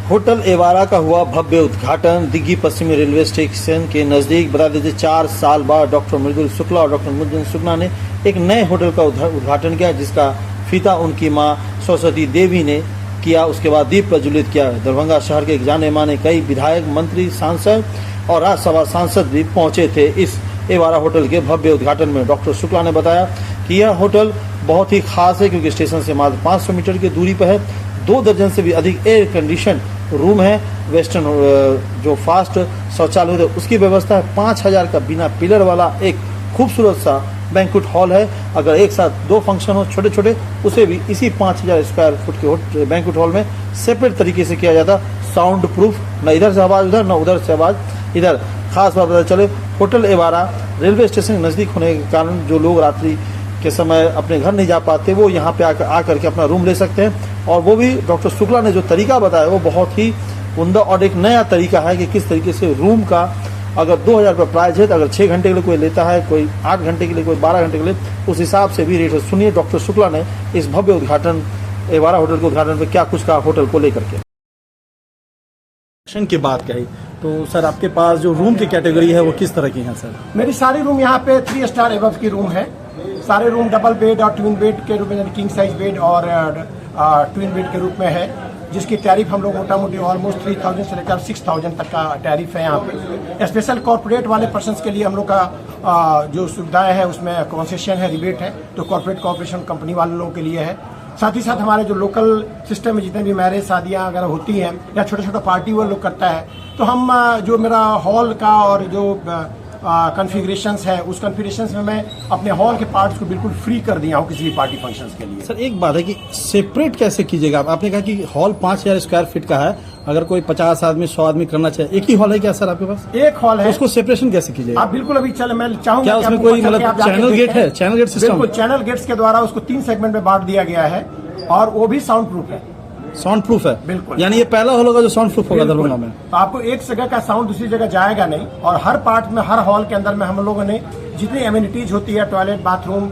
Hotel एवारा का हुआ भव्य उद्घाटन दिग्गी पश्चिमी रेलवे स्टेशन के नजदीक। बता देते 4 साल बाद डॉक्टर मृदुल शुक्ला और डॉक्टर मुद्दन शुक्ला ने एक नए होटल का उद्घाटन किया, जिसका फीता उनकी मां सरस्वती देवी ने किया। उसके बाद दीप प्रज्वलित किया। दरभंगा शहर के जाने माने कई विधायक, मंत्री, सांसद और राज्यसभा सांसद भी पहुंचे थे इस एवारा होटल के भव्य उद्घाटन में। डॉक्टर शुक्ला ने बताया कि यह होटल बहुत ही खास है, क्योंकि स्टेशन से मात्र 500 मीटर की दूरी पर है। 2 दर्जन से भी अधिक एयर कंडीशन रूम है। वेस्टर्न जो फास्ट शौचालय है उसकी व्यवस्था है। 5000 का बिना पिलर वाला एक खूबसूरत सा बैंक्वेट हॉल है। अगर एक साथ 2 फंक्शन हो छोटे छोटे, उसे भी इसी 5000 स्क्वायर फुट के बैंक्वेट हॉल में सेपरेट तरीके से किया जाता। साउंड प्रूफ, न इधर से आवाज उधर, न उधर से आवाज इधर। खास बात पता चले, होटल एवारा रेलवे स्टेशन के नजदीक होने के कारण जो लोग रात्रि के समय अपने घर नहीं जा पाते, वो यहाँ पे आकर के अपना रूम ले सकते हैं। और वो भी डॉक्टर शुक्ला ने जो तरीका बताया वो बहुत ही उम्दा और एक नया तरीका है कि किस तरीके से रूम का अगर 2000 रुपये प्राइस है, तो अगर 6 घंटे के लिए कोई लेता है, कोई 8 घंटे के लिए, कोई 12 घंटे के लिए, उस हिसाब से भी रेट है। सुनिए डॉक्टर शुक्ला ने इस भव्य उद्घाटन एवारा होटल के उद्घाटन पर क्या कुछ कहा होटल को लेकर के की बात कही। तो सर, आपके पास जो रूम की कैटेगरी है वो किस तरह की है सर? मेरी सारी रूम यहाँ पे 3 स्टार एबव की रूम है। सारे रूम डबल बेड और ट्विन बेड के रूप में, किंग साइज बेड और ट्विन बेड के रूप में है, जिसकी टैरिफ हम लोग मोटा मोटी ऑलमोस्ट 3000 से लेकर 6000 तक का टैरिफ है यहाँ पे। स्पेशल कॉर्पोरेट वाले पर्सन्स के लिए हम लोग का जो सुविधाएं है उसमें कंसेशन है, रिबेट है, तो कॉर्पोरेट कॉर्पोरेशन कंपनी वाले लोगों के लिए है। साथ ही साथ हमारे जो लोकल सिस्टम में जितने भी मैरिज शादियां अगर होती हैं या छोटा छोटा पार्टी वो लोग करता है, तो हम जो मेरा हॉल का और जो कॉन्फ़िगरेशंस है उस कॉन्फ़िगरेशंस में मैं अपने हॉल के पार्ट्स को बिल्कुल फ्री कर दिया हूँ किसी भी पार्टी फंक्शंस के लिए। सर, एक बात है कि सेपरेट कैसे कीजिएगा? आपने कहा कि हॉल 5000 स्क्वायर फीट का है, अगर कोई 50 आदमी 100 आदमी करना चाहिए, एक ही हॉल है क्या सर आपके पास? एक हॉल है। उसको सेपरेशन कैसे कीजिएगा? आप बिल्कुल अभी मैं चाहूंगा क्या उसमें कोई मतलब चैनल गेट है? Channel gate system? बिल्कुल, चैनल गेट्स के द्वारा उसको 3 सेगमेंट में बांट दिया गया है और वो भी साउंड प्रूफ है। साउंड प्रूफ है बिल्कुल। यानी ये पहला हॉल होगा जो साउंड प्रूफ होगा दरभंगा में। तो आपको एक जगह का साउंड दूसरी जगह जाएगा नहीं, और हर पार्ट में, हर हॉल के अंदर में हम लोगों ने जितनी एमिनिटीज होती है, टॉयलेट, बाथरूम,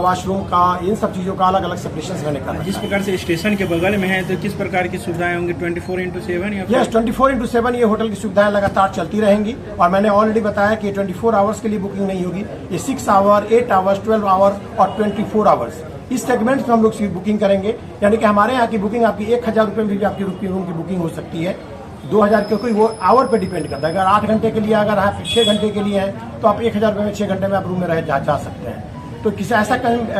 वॉशरूम का, इन सब चीजों का अलग अलग सेपरेशन मैंने करा। जिस प्रकार से स्टेशन के बगल में है, तो किस प्रकार की सुविधाएं होंगी? 24x7 या? यस, 24x7 ये होटल की सुविधाएं लगातार चलती रहेंगी। और मैंने ऑलरेडी बताया कि 24 आवर्स के लिए बुकिंग नहीं होगी, ये 6 आवर, 8 आवर्स, 12 आवर और 24 आवर्स, इस सेगमेंट में हम लोग बुकिंग करेंगे। यानी कि हमारे यहाँ की बुकिंग आपकी 1000 रुपये में भी आपकी रूम की बुकिंग हो सकती है। 2000 क्योंकि वो आवर पे डिपेंड करता है। अगर 8 घंटे के लिए, अगर आप 6 घंटे के लिए हैं, तो आप 1000 रुपये में 6 घंटे में आप रूम में रह जा सकते हैं। तो किसी ऐसा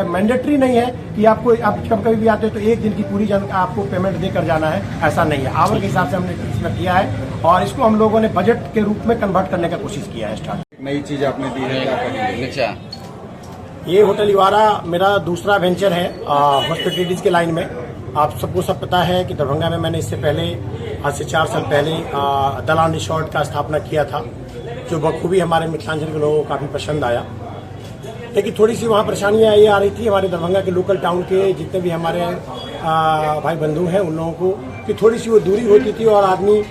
मैंडेटरी नहीं है कि आपको, आप कभी भी आते हो तो 1 दिन की पूरी आपको पेमेंट देकर जाना है, ऐसा नहीं है। आवर के हिसाब से हमने इसमें किया है और इसको हम लोगों ने बजट के रूप में कन्वर्ट करने का कोशिश किया है। स्टार्ट नई चीज आपने दी है, क्या करेंगे? अच्छा, ये होटल एवारा मेरा दूसरा वेंचर है हॉस्पिटलिटीज के लाइन में। आप सबको सब पता है कि दरभंगा में मैंने इससे पहले, आज से 4 साल पहले दलान रिसोर्ट का स्थापना किया था, जो बखूबी हमारे मिथिलांचल के लोगों को काफ़ी पसंद आया। लेकिन थोड़ी सी वहाँ परेशानियाँ ये आ रही थी हमारे दरभंगा के लोकल टाउन के जितने भी हमारे भाई बंधु हैं उन लोगों को, कि थोड़ी सी वो दूरी होती थी और आदमी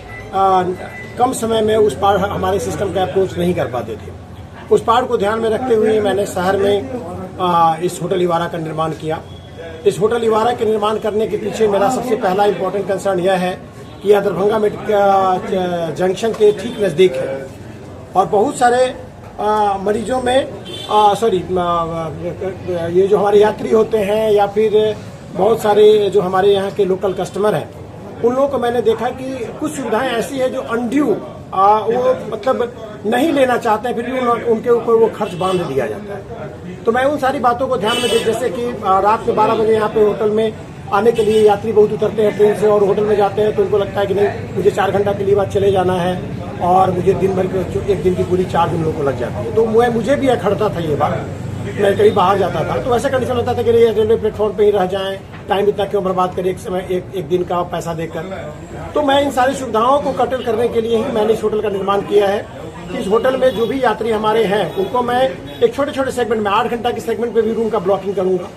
कम समय में उस पार हमारे सिस्टम का अप्रोच नहीं कर पाते थे। उस पार्ट को ध्यान में रखते हुए मैंने शहर में इस होटल एवारा का निर्माण किया। इस होटल एवारा के निर्माण करने के पीछे मेरा सबसे पहला इम्पोर्टेंट कंसर्न यह है कि यह दरभंगा मेडिकल जंक्शन के ठीक नज़दीक है और बहुत सारे मरीजों में ये जो हमारे यात्री होते हैं या फिर बहुत सारे जो हमारे यहाँ के लोकल कस्टमर हैं, उन लोगों को मैंने देखा कि कुछ सुविधाएं ऐसी है जो अनड्यू वो मतलब नहीं लेना चाहते हैं, फिर भी उनके ऊपर वो खर्च बांध दिया जाता है। तो मैं उन सारी बातों को ध्यान में जैसे कि रात के 12 बजे यहाँ पे होटल में आने के लिए यात्री बहुत उतरते हैं ट्रेन से और होटल में जाते हैं, तो उनको लगता है कि नहीं, मुझे 4 घंटा के लिए बाद चले जाना है और मुझे दिन भर के 1 दिन की पूरी चार्ज उन लोगों को लग जाती है। तो मुझे भी अखड़ता था ये बात, मैं कहीं बाहर जाता था तो ऐसा कंडीशन होता था कि रेलवे प्लेटफॉर्म पे ही रह जाएं, टाइम इतना क्यों बर्बाद करें एक दिन का पैसा देकर। तो मैं इन सारी सुविधाओं को कटल करने के लिए ही मैंने इस होटल का निर्माण किया है कि इस होटल में जो भी यात्री हमारे हैं उनको मैं एक छोटे छोटे सेगमेंट में 8 घंटा के सेगमेंट पे भी रूम का ब्लॉकिंग करूंगा।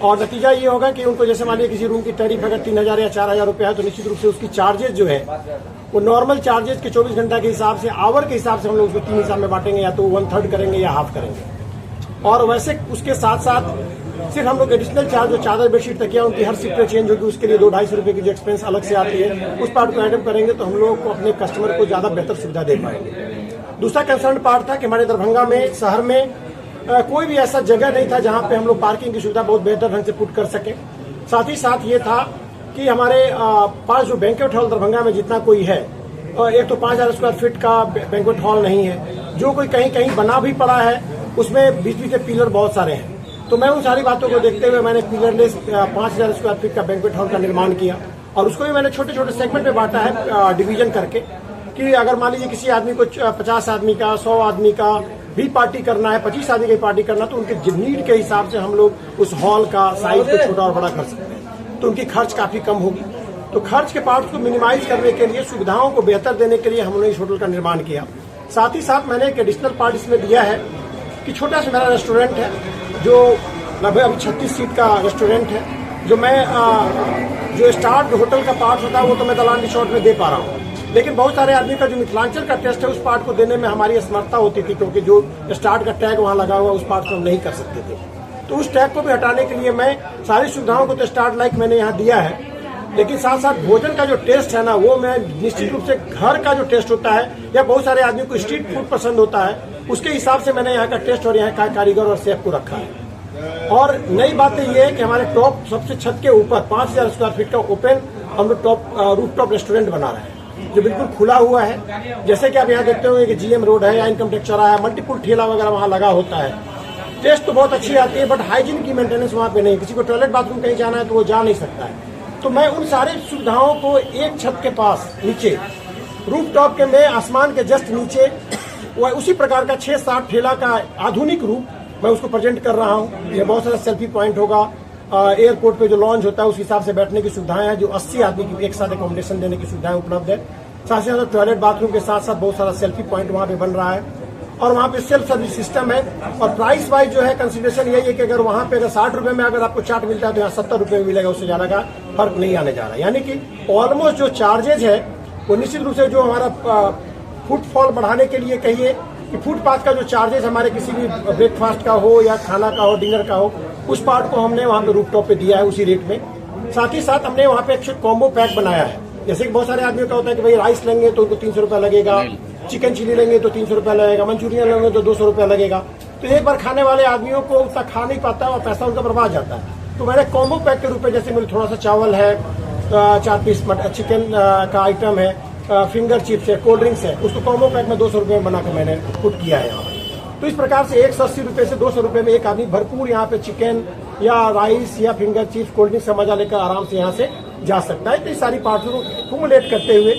और नतीजा ये होगा कि उनको जैसे मान लीजिए किसी रूम की टैरिफ अगर 3000 या 4000 रुपये है, तो निश्चित रूप से उसकी चार्जेस जो है वो नॉर्मल चार्जेस के 24 घंटा के हिसाब से, आवर के हिसाब से हम लोग उसको 3 हिसाब में बांटेंगे, या तो 1/3 करेंगे या हाफ करेंगे। और वैसे उसके साथ साथ सिर्फ हम लोग एडिशनल चार्ज जो चादर बेडशीट तकिया उनकी हर शिफ्ट पे चेंज होगी, उसके लिए 200-250 रुपए की जो एक्सपेंस अलग से आती है, उस पार्ट को ऐड करेंगे तो हम लोग को अपने कस्टमर को ज्यादा बेहतर सुविधा दे पाएंगे। दूसरा कंसर्न पार्ट था कि हमारे दरभंगा में शहर में कोई भी ऐसा जगह नहीं था जहां पे हम लोग पार्किंग की सुविधा बहुत बेहतर ढंग से पुट कर सके। साथ ही साथ ये था कि हमारे पास जो बैंक्वेट हॉल दरभंगा में जितना कोई है, एक तो 5000 स्क्वायर फीट का बैंक्वेट हॉल नहीं है, जो कोई कहीं कहीं बना भी पड़ा है उसमें बीच बीच में पिलर बहुत सारे हैं। तो मैं उन सारी बातों को देखते हुए मैंने पिलरलेस 5000 स्क्वायर फीट का बैंक्वेट हॉल का निर्माण किया और उसको भी मैंने छोटे छोटे सेगमेंट में बांटा है, डिवीजन करके, कि अगर मान लीजिए किसी आदमी को 50 आदमी का, 100 आदमी का भी पार्टी करना है, 25 आदमी की पार्टी करना, तो उनके नीड के हिसाब से हम लोग उस हॉल का साइज को छोटा और बड़ा कर सकते हैं, तो उनकी खर्च काफी कम होगी। तो खर्च के पार्ट को मिनिमाइज करने के लिए, सुविधाओं को बेहतर देने के लिए हमने इस होटल का निर्माण किया। साथ ही साथ मैंने एक एडिशनल पार्ट इसमें दिया है कि छोटा सा मेरा रेस्टोरेंट है, जो लगभग अभी 36 सीट का रेस्टोरेंट है, जो मैं जो स्टार्ट होटल का पार्ट होता है वो तो मैं दलान रिसोर्ट में दे पा रहा हूँ, लेकिन बहुत सारे आदमी का जो मिथिलांचल का टेस्ट है उस पार्ट को देने में हमारी असमर्थता होती थी, क्योंकि जो स्टार्ट का टैग वहाँ लगा हुआ उस पार्ट को हम नहीं कर सकते थे। तो उस टैग को भी हटाने के लिए मैं सारी सुविधाओं को तो स्टार्ट लाइक मैंने यहाँ दिया है, लेकिन साथ साथ भोजन का जो टेस्ट है ना, वो मैं निश्चित रूप से घर का जो टेस्ट होता है या बहुत सारे आदमी को स्ट्रीट फूड पसंद होता है, उसके हिसाब से मैंने यहाँ का टेस्ट और यहाँ का कारीगर और शेफ को रखा है। और नई बात ये है कि हमारे टॉप सबसे छत के ऊपर 5000 स्क्वायर फीट का ओपन हम लोग रूफ टॉप रेस्टोरेंट बना रहे हैं, जो बिल्कुल खुला हुआ है। जैसे कि आप यहाँ देखते होंगे कि जीएम रोड है या इनकम टैक्स चौराहा है, मल्टीपुल ठेला वगैरह वहाँ लगा होता है। टेस्ट तो बहुत अच्छी आती है, बट हाइजीन की मेंटेनेंस वहाँ पे नहीं। किसी को टॉयलेट बाथरूम कहीं जाना है तो वो जा नहीं सकता है। तो मैं उन सारी सुविधाओं को एक छत के पास नीचे रूफ टॉप के में आसमान के जस्ट नीचे वह उसी प्रकार का 6-7 ठेला का आधुनिक रूप मैं उसको प्रेजेंट कर रहा हूँ। ये बहुत सारा सेल्फी पॉइंट होगा, एयरपोर्ट पे जो लॉन्च होता है उस हिसाब से बैठने की सुविधाएं हैं, जो 80 आदमी की एक साथ अकोमोडेशन देने की सुविधाएं उपलब्ध है। साथ ही साथ टॉयलेट बाथरूम के साथ साथ बहुत सारा सेल्फी पॉइंट वहाँ पे बन रहा है और वहाँ पे सेल्फ सर्विस सिस्टम है। और प्राइस वाइज जो है कंसिडरेशन यही है कि अगर वहाँ पे अगर 60 रुपए में अगर आपको चाट मिलता है तो यहाँ 70 रुपए में मिलेगा, उससे ज्यादा का फर्क नहीं आने जा रहा। यानी कि ऑलमोस्ट जो चार्जेज है वो निश्चित रूप से जो हमारा फुटफॉल बढ़ाने के लिए कहिए कि फुटपाथ का जो चार्जेस हमारे किसी भी ब्रेकफास्ट का हो या खाना का हो, डिनर का हो, उस पार्ट को हमने वहाँ पे रूफटॉप पे दिया है उसी रेट में। साथ ही साथ हमने वहाँ पे एक कॉम्बो पैक बनाया है। जैसे कि बहुत सारे आदमियों का होता है कि भाई राइस लेंगे तो उनको 300 रुपया लगेगा, चिकन चिली लेंगे तो 300 रुपया लगेगा, मंचूरियन लेंगे तो 200 रुपया लगेगा। तो एक बार खाने वाले आदमियों को उतना खा नहीं पाता और पैसा उनका बर्बाद जाता है। तो मैंने कॉम्बो पैक के रूप में, जैसे मेरे थोड़ा सा चावल है, 4 पीस चिकन का आइटम है, फिंगर चिप्स है, कोल्ड ड्रिंक्स है, उसको कॉम्बो पैक में 200 रुपए में बनाकर मैंने पुट किया है यहाँ। तो इस प्रकार से 180 रुपए से 200 रुपए में एक आदमी भरपूर यहाँ पे चिकन या राइस या फिंगर चिप्स, कोल्ड ड्रिंक्स का मजा लेकर आराम से यहाँ से जा सकता है। तो इस सारी पार्ट्स को एक्यूमुलेट करते हुए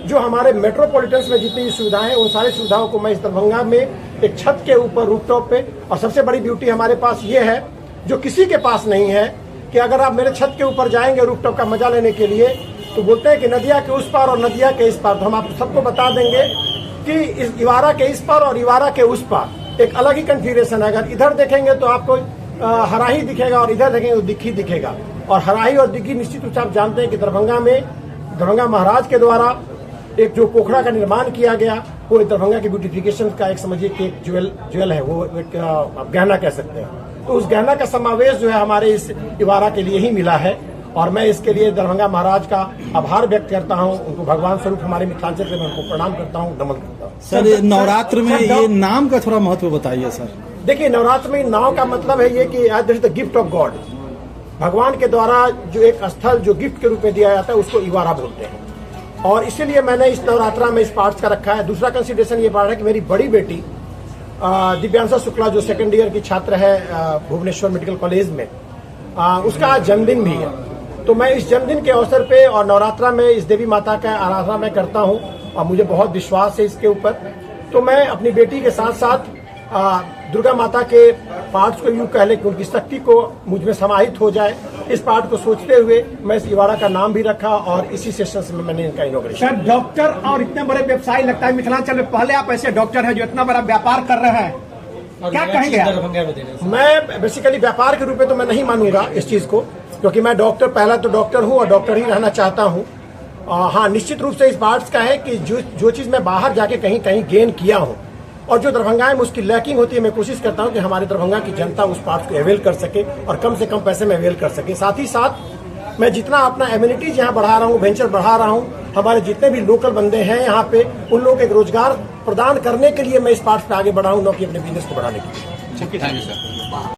जो हमारे मेट्रोपॉलिटन्स में जितनी सुविधाएं हैं उन सारी सुविधाओं को मैं इस दरभंगा में एक छत के ऊपर रूफटॉप पे, और सबसे बड़ी ब्यूटी हमारे पास ये है जो किसी के पास नहीं है, कि अगर आप मेरे छत के ऊपर जाएंगे रूफटॉप का मजा लेने के लिए तो बोलते हैं कि नदिया के उस पार और नदिया के इस पार। तो हम आप सबको बता देंगे कि इस इवारा के इस पार और इवारा के उस पार एक अलग ही कन्फिगरेशन है। अगर इधर देखेंगे तो आपको हराही दिखेगा और इधर देखेंगे तो दिग्घी दिखेगा। और हराही और दिग्घी निश्चित रूप से आप जानते हैं कि दरभंगा महाराज के द्वारा एक जो पोखरा का निर्माण किया गया वो दरभंगा की ब्यूटिफिकेशन का एक समझिए कि एक ज्वेल है, वो एक गहना कह सकते हैं। तो उस गहना का समावेश जो है हमारे इस इवारा के लिए ही मिला है और मैं इसके लिए दरभंगा महाराज का आभार व्यक्त करता हूँ। उनको भगवान स्वरूप हमारे मिथिलांचल से मैं उनको प्रणाम करता हूँ, नमन करता हूँ। सर, नवरात्र में ये नाम का थोड़ा महत्व बताइए सर। देखिए, नवरात्र में नाम का मतलब है ये कि this is the gift of God. भगवान के द्वारा जो एक स्थल जो गिफ्ट के रूप में दिया जाता है उसको इवारा बोलते हैं, और इसीलिए मैंने इस नवरात्रा में इस पार्ट्स का रखा है। दूसरा कंसिडरेशन ये पार्ट है कि मेरी बड़ी बेटी दिव्यांशा शुक्ला जो सेकंड ईयर की छात्र है भुवनेश्वर मेडिकल कॉलेज में, उसका आज जन्मदिन भी है। तो मैं इस जन्मदिन के अवसर पे और नवरात्रा में इस देवी माता का आराधना मैं करता हूँ और मुझे बहुत विश्वास है इसके ऊपर। तो मैं अपनी बेटी के साथ साथ दुर्गा माता के पार्ट्स को यूं कह ले कि उनकी शक्ति को मुझ में समाहित हो जाए, इस पार्ट को सोचते हुए मैं इस इवाड़ा का नाम भी रखा और इसी सेशन में मैंने इनका इनॉग्रेशन। सर, डॉक्टर और इतने बड़े व्यवसायी लगता है मिथिलांचल में पहले आप ऐसे डॉक्टर हैं जो इतना बड़ा व्यापार कर रहे हैं, क्या कहेंगे आप? मैं बेसिकली व्यापार के रूप में तो मैं नहीं मानूंगा इस चीज को, क्योंकि मैं डॉक्टर पहला तो डॉक्टर हूँ और डॉक्टर ही रहना चाहता हूँ। हाँ, निश्चित रूप से इस बात का है कि जो चीज मैं बाहर जाके कहीं गेन किया हूँ और जो दरभंगा में उसकी लैकिंग होती है, मैं कोशिश करता हूं कि हमारे दरभंगा की जनता उस पार्ट्स को अवेल कर सके और कम से कम पैसे में अवेल कर सके। साथ ही साथ मैं जितना अपना एम्यूनिटीज यहाँ बढ़ा रहा हूँ, वेंचर बढ़ा रहा हूँ, हमारे जितने भी लोकल बंदे हैं यहाँ पे, उन लोगों को एक रोजगार प्रदान करने के लिए मैं इस पार्ट्स पे आगे बढ़ा हूँ, न कि अपने बिजनेस को बढ़ाने के लिए। Thank you sir.